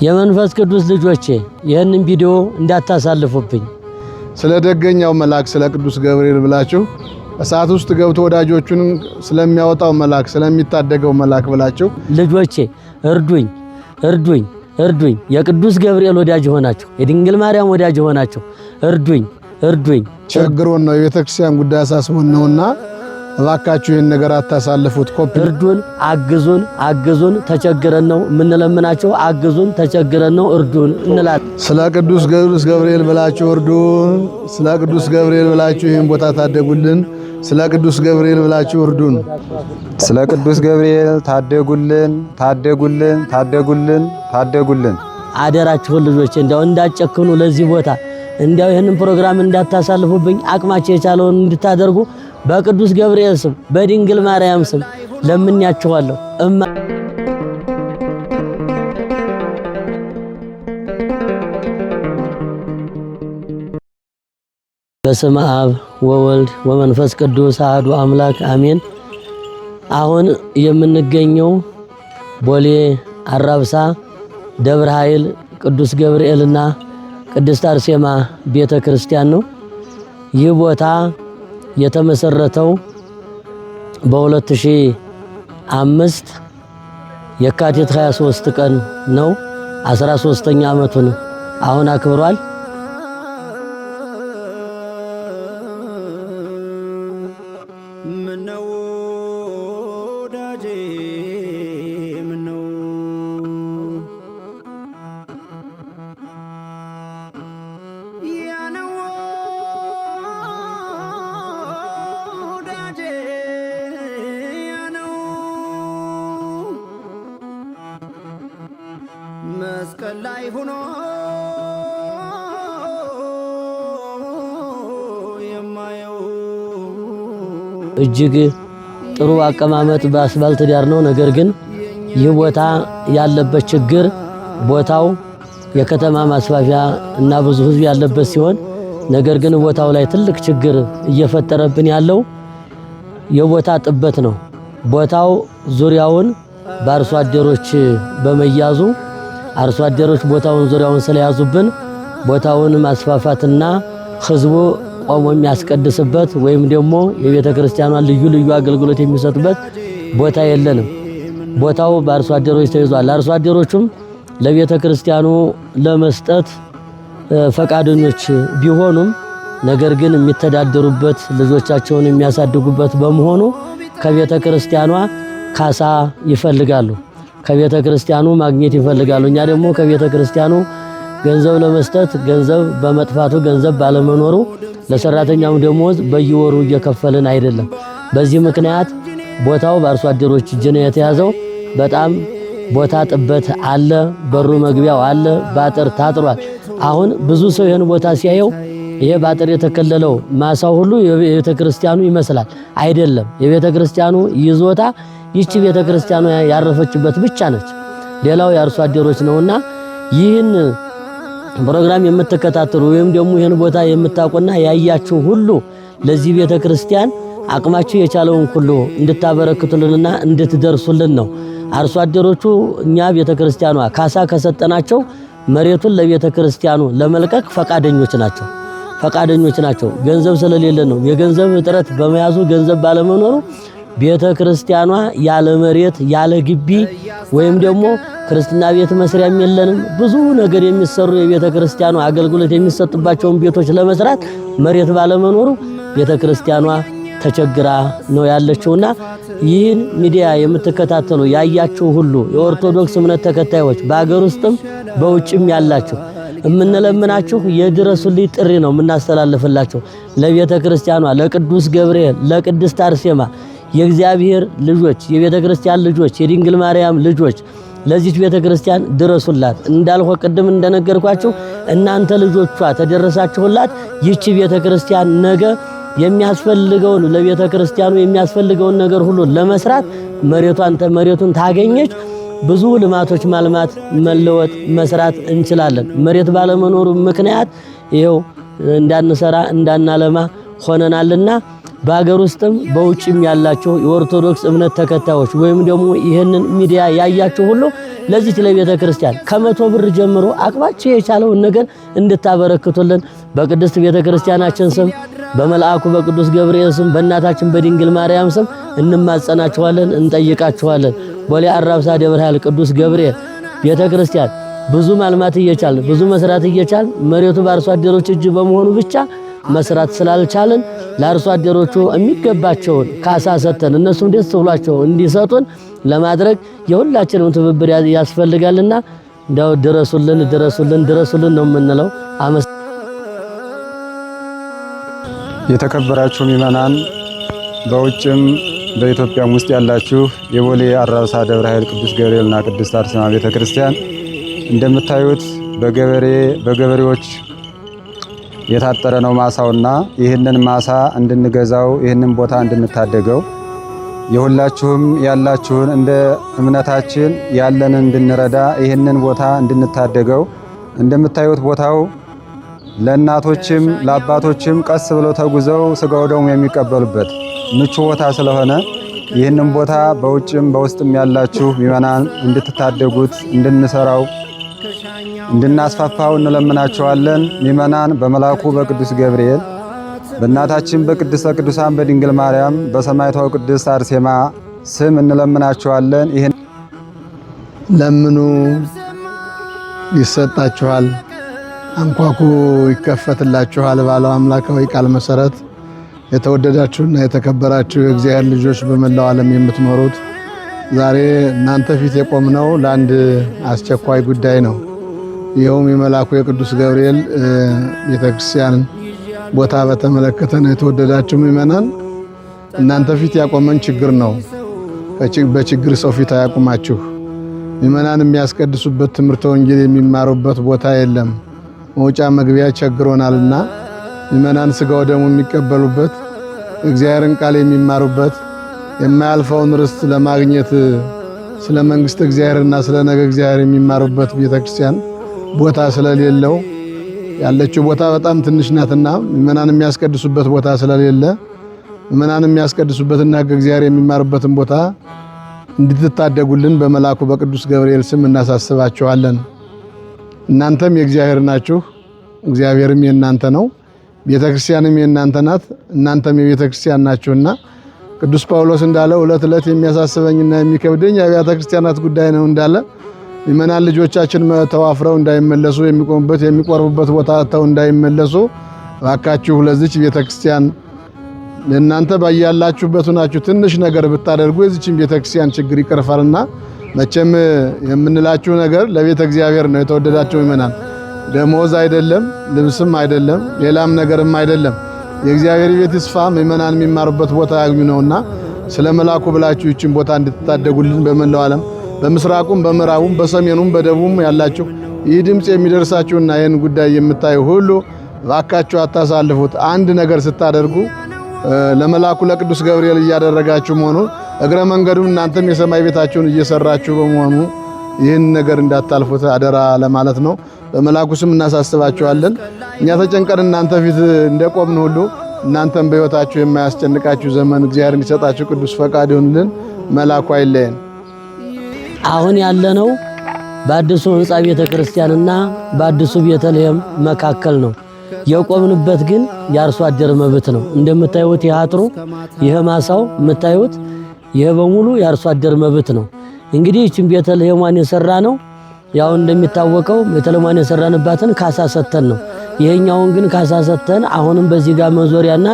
የመንፈስ ቅዱስ ልጆቼ ይህንን ቪዲዮ እንዳታሳልፉብኝ። ስለ ደገኛው መልአክ ስለ ቅዱስ ገብርኤል ብላችሁ እሳት ውስጥ ገብቶ ወዳጆቹን ስለሚያወጣው መልአክ ስለሚታደገው መልአክ ብላችሁ ልጆቼ እርዱኝ እርዱኝ እርዱኝ። የቅዱስ ገብርኤል ወዳጅ ሆናችሁ የድንግል ማርያም ወዳጅ ሆናችሁ እርዱኝ እርዱኝ። ችግሩን ነው የቤተክርስቲያን ጉዳይ አሳስቦን ነውና እባካችሁ ይህን ነገር አታሳልፉት። ኮፒ እርዱን፣ አግዙን፣ አግዙን። ተቸግረን ነው የምንለምናቸው። አግዙን፣ ተቸግረን ነው እርዱን እንላለን። ስለ ቅዱስ ገብርኤል ብላችሁ እርዱን። ስለ ቅዱስ ገብርኤል ብላችሁ ይህን ቦታ ታደጉልን። ስለ ቅዱስ ገብርኤል ብላችሁ እርዱን። ስለ ቅዱስ ገብርኤል ታደጉልን፣ ታደጉልን፣ ታደጉልን፣ ታደጉልን። አደራችሁን ልጆቼ እንዲያው እንዳጨክኑ ለዚህ ቦታ እንዲያው ይህንን ፕሮግራም እንዳታሳልፉብኝ። አቅማችሁ የቻለውን እንድታደርጉ በቅዱስ ገብርኤል ስም በድንግል ማርያም ስም ለምንያችኋለሁ። በስመ አብ ወወልድ ወመንፈስ ቅዱስ አሐዱ አምላክ አሜን። አሁን የምንገኘው ቦሌ አራብሳ ደብረ ኃይል ቅዱስ ገብርኤልና ቅድስት አርሴማ ቤተ ክርስቲያን ነው። ይህ ቦታ የተመሰረተው በ2005 የካቲት 23 ቀን ነው። 13ኛ ዓመቱን አሁን አክብሯል። መስቀል ላይ ሆኖ የማየው እጅግ ጥሩ አቀማመጥ በአስፋልት ዳር ነው። ነገር ግን ይህ ቦታ ያለበት ችግር ቦታው የከተማ ማስፋፊያ እና ብዙ ሕዝብ ያለበት ሲሆን ነገር ግን ቦታው ላይ ትልቅ ችግር እየፈጠረብን ያለው የቦታ ጥበት ነው። ቦታው ዙሪያውን በአርሶ አደሮች በመያዙ አርሶ አደሮች ቦታውን ዙሪያውን ስለያዙብን ቦታውን ማስፋፋትና ህዝቡ ቆሞ የሚያስቀድስበት ወይም ደግሞ የቤተ ክርስቲያኗን ልዩ ልዩ አገልግሎት የሚሰጥበት ቦታ የለንም። ቦታው በአርሶ አደሮች ተይዟል። አርሶ አደሮቹም ለቤተ ክርስቲያኑ ለመስጠት ፈቃደኞች ቢሆኑም ነገር ግን የሚተዳደሩበት ልጆቻቸውን የሚያሳድጉበት በመሆኑ ከቤተ ክርስቲያኗ ካሳ ይፈልጋሉ። ከቤተ ክርስቲያኑ ማግኘት ይፈልጋሉ። እኛ ደግሞ ከቤተ ክርስቲያኑ ገንዘብ ለመስጠት ገንዘብ በመጥፋቱ ገንዘብ ባለመኖሩ ለሰራተኛው ደሞዝ በየወሩ እየከፈልን አይደለም። በዚህ ምክንያት ቦታው በአርሶ አደሮች እጅ ነው የተያዘው። በጣም ቦታ ጥበት አለ። በሩ መግቢያው አለ። ባጥር ታጥሯል። አሁን ብዙ ሰው ይሄን ቦታ ሲያየው ይሄ ባጥር የተከለለው ማሳው ሁሉ የቤተ ክርስቲያኑ ይመስላል። አይደለም። የቤተ ክርስቲያኑ ይዞታ ይቺ ቤተ ክርስቲያኑ ያረፈችበት ብቻ ነች። ሌላው የአርሶ አደሮች ነውና ይህን ፕሮግራም የምትከታተሉ ወይም ደግሞ ይህን ቦታ የምታውቁና ያያችሁ ሁሉ ለዚህ ቤተ ክርስቲያን አቅማችሁ የቻለውን ሁሉ እንድታበረክቱልንና እንድትደርሱልን ነው። አርሶ አደሮቹ እኛ ቤተ ክርስቲያኗ ካሳ ከሰጠናቸው መሬቱን ለቤተ ክርስቲያኑ ለመልቀቅ ፈቃደኞች ናቸው። ገንዘብ ስለሌለ ነው። የገንዘብ እጥረት በመያዙ ገንዘብ ባለመኖሩ ቤተ ክርስቲያኗ ያለ መሬት ያለ ግቢ ወይም ደግሞ ክርስትና ቤት መስሪያም የለንም። ብዙ ነገር የሚሰሩ የቤተ ክርስቲያኗ አገልግሎት የሚሰጥባቸውን ቤቶች ለመስራት መሬት ባለመኖሩ ቤተ ክርስቲያኗ ተቸግራ ነው ያለችውና ይህን ሚዲያ የምትከታተሉ ያያችሁ ሁሉ የኦርቶዶክስ እምነት ተከታዮች በአገር ውስጥም በውጭም ያላችሁ እምንለምናችሁ የድረሱልኝ ጥሪ ነው የምናስተላልፍላችሁ። ለቤተ ክርስቲያኗ ለቅዱስ ገብርኤል ለቅድስት አርሴማ የእግዚአብሔር ልጆች የቤተ ክርስቲያን ልጆች የድንግል ማርያም ልጆች ለዚህ ቤተ ክርስቲያን ድረሱላት። እንዳልሆ ቅድም እንደነገርኳችሁ እናንተ ልጆቿ ተደረሳችሁላት ይቺ ቤተ ክርስቲያን ነገ የሚያስፈልገውን ለቤተ ክርስቲያኑ የሚያስፈልገውን ነገር ሁሉ ለመስራት መሬቱን ታገኘች ብዙ ልማቶች ማልማት መለወጥ መስራት እንችላለን። መሬት ባለመኖሩ ምክንያት ይሄው እንዳንሰራ እንዳናለማ ሆነናልና በአገር ውስጥም በውጭም ያላችሁ የኦርቶዶክስ እምነት ተከታዮች ወይም ደግሞ ይህንን ሚዲያ ያያችሁ ሁሉ ለዚህ ለቤተ ክርስቲያን ከ100 ብር ጀምሮ አቅማችሁ የቻለውን ነገር እንድታበረክቱልን በቅድስት ቤተ ክርስቲያናችን ስም በመልአኩ በቅዱስ ገብርኤል ስም በእናታችን በድንግል ማርያም ስም እንማጸናችኋለን፣ እንጠይቃችኋለን። ቦሌ አራብሳ ደብረ ኃይል ቅዱስ ገብርኤል ቤተ ክርስቲያን ብዙ ማልማት እየቻል ብዙ መስራት እየቻል መሬቱ በአርሶ አደሮች እጅ በመሆኑ ብቻ መስራት ስላልቻለን ለአርሶ አደሮቹ የሚገባቸውን ካሳ ሰጥተን እነሱም ደስ ብሏቸው እንዲሰጡን ለማድረግ የሁላችንም ትብብር ያስፈልጋልና እንደው ድረሱልን ድረሱልን ድረሱልን ነው የምንለው። የተከበራችሁ ምእመናን በውጭም በኢትዮጵያም ውስጥ ያላችሁ የቦሌ አራብሳ ደብረ ኃይል ቅዱስ ገብርኤልና ቅድስት አርሴማ ቤተክርስቲያን እንደምታዩት በገበሬዎች የታጠረ ነው ማሳውና ይህንን ማሳ እንድንገዛው ይህንን ቦታ እንድንታደገው የሁላችሁም ያላችሁን እንደ እምነታችን ያለንን እንድንረዳ ይህንን ቦታ እንድንታደገው እንደምታዩት ቦታው ለእናቶችም ለአባቶችም ቀስ ብለው ተጉዘው ስጋው ደሙ የሚቀበሉበት ምቹ ቦታ ስለሆነ ይህንን ቦታ በውጭም በውስጥም ያላችሁ ምእመናን እንድትታደጉት እንድንሰራው እንድናስፋፋው እንለምናችኋለን። ምእመናን በመልአኩ በቅዱስ ገብርኤል በእናታችን በቅድስተ ቅዱሳን በድንግል ማርያም በሰማዕቷ ቅድስት አርሴማ ስም እንለምናችኋለን። ይህን ለምኑ ይሰጣችኋል፣ አንኳኩ ይከፈትላችኋል ባለው አምላካዊ ቃል መሰረት የተወደዳችሁና የተከበራችሁ የእግዚአብሔር ልጆች በመላው ዓለም የምትኖሩት ዛሬ እናንተ ፊት የቆምነው ለአንድ አስቸኳይ ጉዳይ ነው። ይኸውም የመልአኩ የቅዱስ ገብርኤል ቤተክርስቲያን ቦታ በተመለከተ ነው። የተወደዳችሁ ምእመናን እናንተ ፊት ያቆመን ችግር ነው። በችግር ሰው ፊት አያቁማችሁ። ምእመናን የሚያስቀድሱበት ትምህርተ ወንጌል የሚማሩበት ቦታ የለም። መውጫ መግቢያ ቸግሮናልና ምእመናን ስጋው ደሙ የሚቀበሉበት እግዚአብሔርን ቃል የሚማሩበት የማያልፈውን ርስት ለማግኘት ስለ መንግስት እግዚአብሔርና ስለ ነገ እግዚአብሔር የሚማሩበት ቤተክርስቲያን ቦታ ስለሌለው ያለችው ቦታ በጣም ትንሽ ናትና ምእመናን የሚያስቀድሱበት ቦታ ስለሌለ ምእመናን የሚያስቀድሱበትና እግዚአብሔር የሚማሩበትን ቦታ እንድትታደጉልን በመልአኩ በቅዱስ ገብርኤል ስም እናሳስባችኋለን። እናንተም የእግዚአብሔር ናችሁ፣ እግዚአብሔርም የእናንተ ነው፣ ቤተክርስቲያንም የእናንተ ናት፣ እናንተም የቤተክርስቲያን ናችሁና ቅዱስ ጳውሎስ እንዳለው ዕለት ዕለት የሚያሳስበኝና የሚከብደኝ የአብያተ ክርስቲያናት ጉዳይ ነው እንዳለ ምእመናን ልጆቻችን ተዋፍረው እንዳይመለሱ የሚቆሙበት የሚቆርቡበት ቦታ አጥተው እንዳይመለሱ እባካችሁ ለዚች ቤተክርስቲያን ለእናንተ ባያላችሁበት ሆናችሁ ትንሽ ነገር ብታደርጉ የዚችን ቤተክርስቲያን ችግር ይቀርፋልና መቼም የምንላችሁ ነገር ለቤተ እግዚአብሔር ነው። የተወደዳችሁ ምእመናን ደሞዝ አይደለም፣ ልብስም አይደለም፣ ሌላም ነገርም አይደለም። የእግዚአብሔር ቤት ይስፋ፣ ምእመናን የሚማሩበት ቦታ ያግኙ ነውና ስለ መልአኩ ብላችሁ ይችን ቦታ እንድትታደጉልን በመላው ዓለም በምስራቁም በምዕራቡም በሰሜኑም በደቡብም ያላችሁ ይህ ድምጽ የሚደርሳችሁና ይህን ጉዳይ የምታዩ ሁሉ እባካችሁ አታሳልፉት። አንድ ነገር ስታደርጉ ለመልአኩ ለቅዱስ ገብርኤል እያደረጋችሁ መሆኑ እግረ መንገዱን እናንተም የሰማይ ቤታችሁን እየሰራችሁ በመሆኑ ይህን ነገር እንዳታልፉት አደራ ለማለት ነው። በመልአኩ ስም እናሳስባችኋለን። እኛ ተጨንቀን እናንተ ፊት እንደቆምን ሁሉ እናንተም በሕይወታችሁ የማያስጨንቃችሁ ዘመን እግዚአብሔር እንዲሰጣችሁ ቅዱስ ፈቃድ ይሁንልን። መልአኩ አይለየን። አሁን ያለነው በአዲሱ ሕንጻ ቤተክርስቲያንና በአዲሱ ቤተልሔም መካከል ነው። የቆምንበት ግን የአርሶ አደር መብት ነው። እንደምታዩት ያጥሩ ይሄ ማሳው የምታዩት ይሄ በሙሉ የአርሶ አደር መብት ነው። እንግዲህ እቺን ቤተልሔሟን የሰራ ነው ያው እንደሚታወቀው ቤተልሔሟን የሰራንባትን ካሳ ሰተን ነው። ይሄኛውን ግን ካሳ ሰተን አሁንም በዚህ ጋር መዞሪያና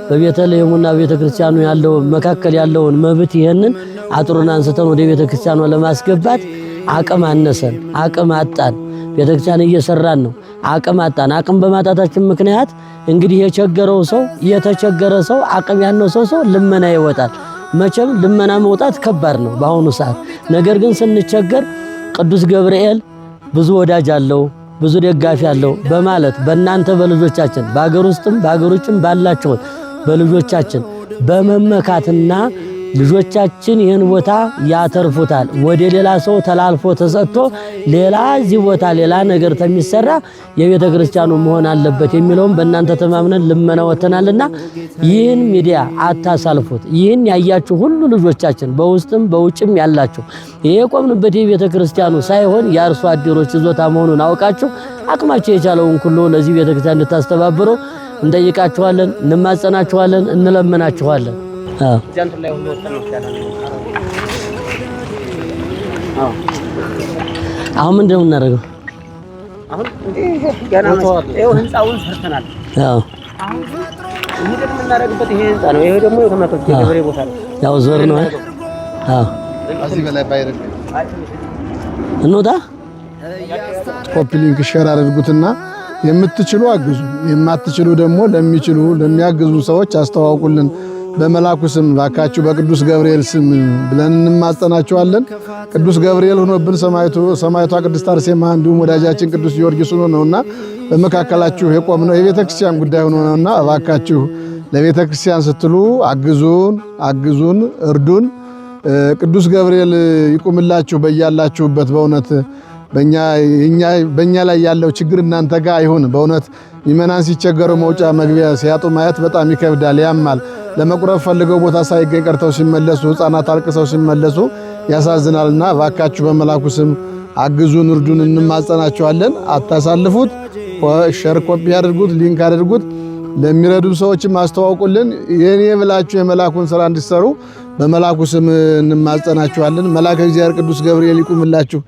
በቤተልሔሙና ቤተክርስቲያኑ ያለው መካከል ያለውን መብት ይሄንን አጥሩን አንስተን ወደ ቤተክርስቲያኑ ለማስገባት አቅም አነሰን፣ አቅም አጣን። ቤተክርስቲያን እየሰራን ነው፣ አቅም አጣን። አቅም በማጣታችን ምክንያት እንግዲህ የቸገረው ሰው የተቸገረ ሰው አቅም ያለው ሰው ልመና ይወጣል። መቼም ልመና መውጣት ከባድ ነው በአሁኑ ሰዓት። ነገር ግን ስንቸገር ቅዱስ ገብርኤል ብዙ ወዳጅ አለው፣ ብዙ ደጋፊ አለው በማለት በእናንተ በልጆቻችን በአገር ውስጥም በአገር ውጭም ባላችሁ በልጆቻችን በመመካትና ልጆቻችን ይህን ቦታ ያተርፉታል። ወደ ሌላ ሰው ተላልፎ ተሰጥቶ ሌላ እዚህ ቦታ ሌላ ነገር ተሚሰራ የቤተ ክርስቲያኑ መሆን አለበት የሚለውን በእናንተ ተማምነን ልመና ወተናልና ይህን ሚዲያ አታሳልፉት። ይህን ያያችሁ ሁሉ ልጆቻችን በውስጥም በውጭም ያላችሁ ይሄ ቆምንበት የቤተ ክርስቲያኑ ሳይሆን የአርሶ አደሮች ይዞታ መሆኑን አውቃችሁ አቅማችሁ የቻለውን ሁሉ ለዚህ ቤተ ክርስቲያን እንድታስተባብሩ እንጠይቃችኋለን፣ እንማጸናችኋለን፣ እንለምናችኋለን። አሁን ምንድን ነው የምናደርገው? አሁን ይሄው ህንጻውን ሰርተናል። አዎ አሁን ይሄ ደግሞ የምናደርግበት ይሄ ህንጻ ነው። ይሄ ደግሞ የተመከተ የገበሬ ቦታ ነው። ያው ዞር ነው። አዎ እዚህ በላይ ባይረግ እንውጣ። ኮፒ ሊንክ ሼር አድርጉትና የምትችሉ አግዙ፣ የማትችሉ ደግሞ ለሚችሉ ለሚያግዙ ሰዎች አስተዋውቁልን። በመላኩ ስም ባካችሁ በቅዱስ ገብርኤል ስም ብለን እንማጸናቸዋለን። ቅዱስ ገብርኤል ሆኖብን ሰማዕቷ ቅድስት አርሴማ እንዲሁም ወዳጃችን ቅዱስ ጊዮርጊስ ሆኖ ነውና በመካከላችሁ የቆምነው የቤተ ክርስቲያን ጉዳይ ሆኖ ነውና እባካችሁ ለቤተ ክርስቲያን ስትሉ አግዙን፣ እርዱን። ቅዱስ ገብርኤል ይቁምላችሁ በያላችሁበት። በእውነት በእኛ ላይ ያለው ችግር እናንተ ጋር አይሁን። በእውነት ምእመናን ሲቸገሩ መውጫ መግቢያ ሲያጡ ማየት በጣም ይከብዳል፣ ያማል። ለመቁረብ ፈልገው ቦታ ሳይገኝ ቀርተው ሲመለሱ፣ ሕፃናት አልቅሰው ሲመለሱ ያሳዝናልና እባካችሁ በመላኩ ስም አግዙን፣ እርዱን፣ እንማጸናችኋለን። አታሳልፉት። ሸር ኮፒ አድርጉት፣ ሊንክ አድርጉት። ለሚረዱ ሰዎችም አስተዋውቁልን። የኔ ብላችሁ የመላኩን ስራ እንዲሰሩ በመላኩ ስም እንማጸናችኋለን። መልአከ እግዚአብሔር ቅዱስ ገብርኤል ይቁምላችሁ።